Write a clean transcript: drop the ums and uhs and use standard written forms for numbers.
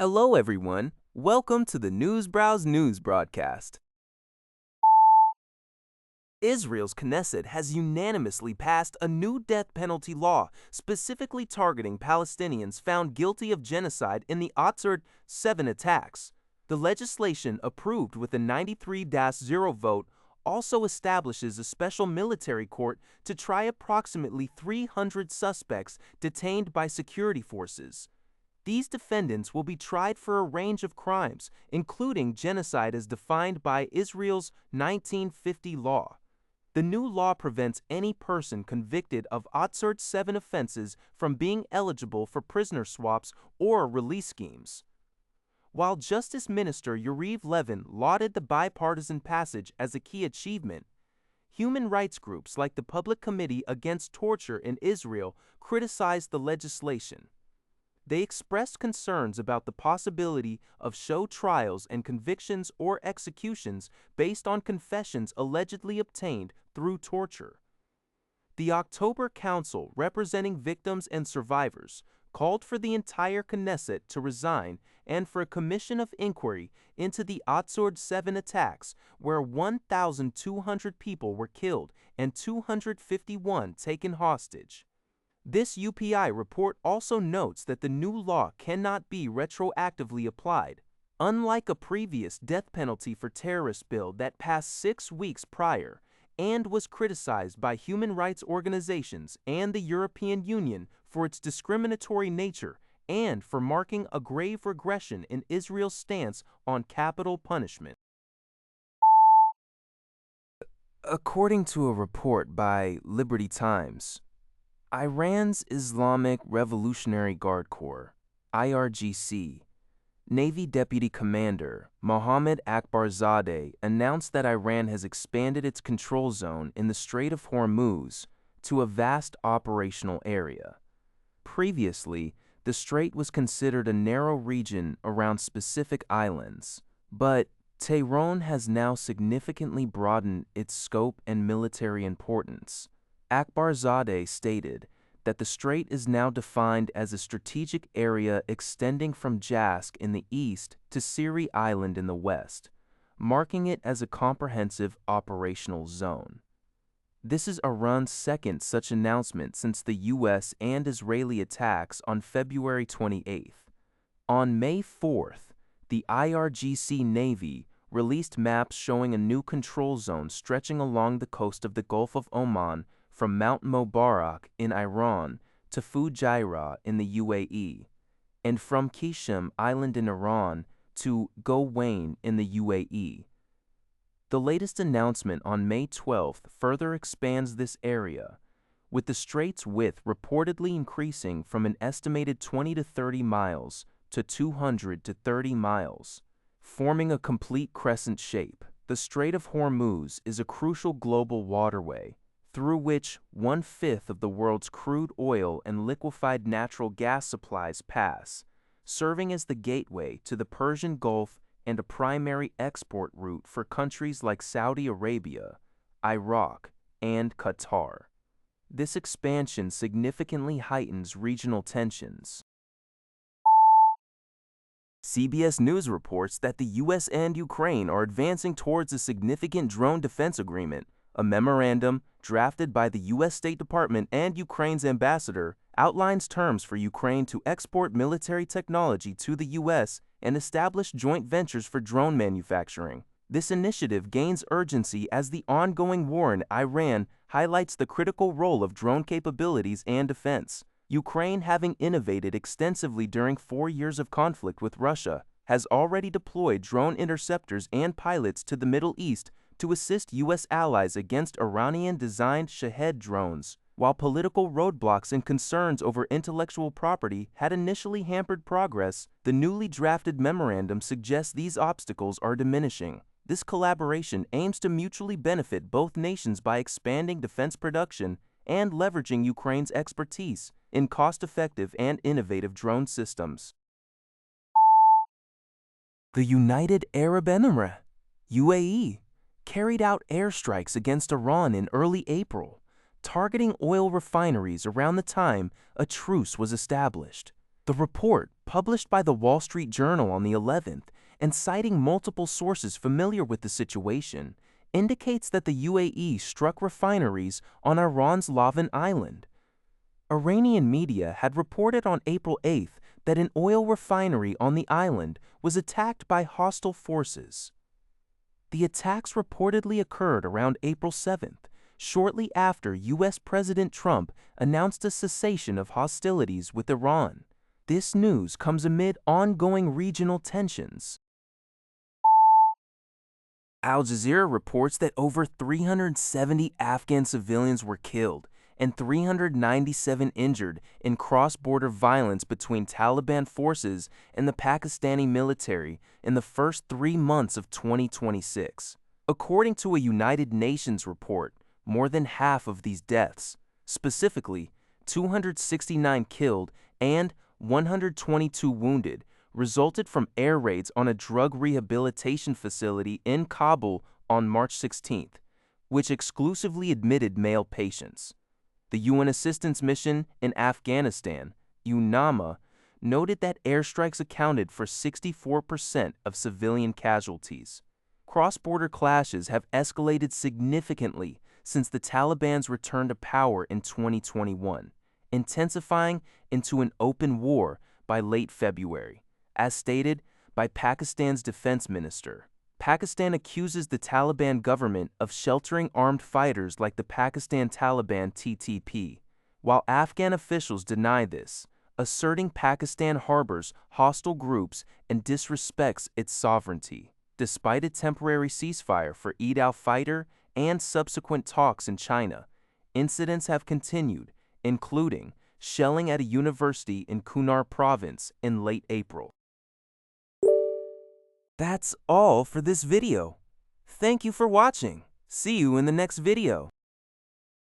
Hello, everyone. Welcome to the Newsbrowse News broadcast. Israel's Knesset has unanimously passed a new death penalty law specifically targeting Palestinians found guilty of genocide in the Oxford 7 attacks. The legislation, approved with a 93-0 vote, also establishes a special military court to try approximately 300 suspects detained by security forces. These defendants will be tried for a range of crimes, including genocide as defined by Israel's 1950 law. The new law prevents any person convicted of Oxford 7 offenses from being eligible for prisoner swaps or release schemes. While Justice Minister Yariv Levin lauded the bipartisan passage as a key achievement, human rights groups like the Public Committee Against Torture in Israel criticized the legislation. They expressed concerns about the possibility of show trials and convictions or executions based on confessions allegedly obtained through torture. The October Council, representing victims and survivors, called for the entire Knesset to resign and for a commission of inquiry into the Oxford 7 attacks, where 1,200 people were killed and 251 taken hostage. This UPI report also notes that the new law cannot be retroactively applied. Unlike a previous death penalty for terrorist bill that passed 6 weeks prior and was criticized by human rights organizations and the European Union for its discriminatory nature and for marking a grave regression in Israel's stance on capital punishment. According to a report by Liberty Times, Iran's Islamic Revolutionary Guard Corps, IRGC, Navy Deputy Commander Mohammad Akbarzadeh announced that Iran has expanded its control zone in the Strait of Hormuz to a vast operational area. Previously, the strait was considered a narrow region around specific islands, but Tehran has now significantly broadened its scope and military importance. Akbarzadeh stated that the strait is now defined as a strategic area extending from Jask in the east to Siri Island in the west, marking it as a comprehensive operational zone. This is Iran's second such announcement since the U.S. and Israeli attacks on February 28th. On May 4th, the IRGC Navy released maps showing a new control zone stretching along the coast of the Gulf of Oman from Mount Mubarak in Iran to Fujairah in the UAE, and from Qishm Island in Iran to Gowain in the UAE. The latest announcement on May 12th further expands this area, with the strait's width reportedly increasing from an estimated 20 to 30 miles to 200 to 30 miles, forming a complete crescent shape. The Strait of Hormuz is a crucial global waterway through which 1/5 of the world's crude oil and liquefied natural gas supplies pass, serving as the gateway to the Persian Gulf and a primary export route for countries like Saudi Arabia, Iraq, and Qatar. This expansion significantly heightens regional tensions. CBS News reports that the U.S. and Ukraine are advancing towards a significant drone defense agreement. A memorandum drafted by the U.S. State Department and Ukraine's ambassador outlines terms for Ukraine to export military technology to the U.S. and establish joint ventures for drone manufacturing. This initiative gains urgency as the ongoing war in Iran highlights the critical role of drone capabilities and defense. Ukraine, having innovated extensively during 4 years of conflict with Russia, has already deployed drone interceptors and pilots to the Middle East to assist U.S. allies against Iranian-designed Shahed drones. While political roadblocks and concerns over intellectual property had initially hampered progress, the newly drafted memorandum suggests these obstacles are diminishing. This collaboration aims to mutually benefit both nations by expanding defense production and leveraging Ukraine's expertise in cost-effective and innovative drone systems. The United Arab Emirates, UAE, carried out airstrikes against Iran in early April, targeting oil refineries around the time a truce was established. The The report, published by the Wall Street Journal on the 11th and citing multiple sources familiar with the situation, indicates that the UAE struck refineries on Iran's Lavan Island. Iranian media had reported on April 8th that an oil refinery on the island was attacked by hostile forces. The attacks reportedly occurred around April 7th, shortly after U.S. President Trump announced a cessation of hostilities with Iran. This news comes amid ongoing regional tensions. Al Jazeera reports that over 370 Afghan civilians were killed and 397 injured in cross-border violence between Taliban forces and the Pakistani military in the first 3 months of 2026. According to a United Nations report, more than half of these deaths, specifically 269 killed and 122 wounded, resulted from air raids on a drug rehabilitation facility in Kabul on March 16th, which exclusively admitted male patients. The UN Assistance Mission in Afghanistan, UNAMA, noted that airstrikes accounted for 64% of civilian casualties. Cross-border clashes have escalated significantly since the Taliban's return to power in 2021, intensifying into an open war by late February, as stated by Pakistan's defense minister. Pakistan accuses the Taliban government of sheltering armed fighters like the Pakistan Taliban (TTP), while Afghan officials deny this, asserting Pakistan harbors hostile groups and disrespects its sovereignty. Despite a temporary ceasefire for Eid al-Fitr and subsequent talks in China, incidents have continued, including shelling at a university in Kunar province in late April. That's all for this video. Thank you for watching. See you in the next video.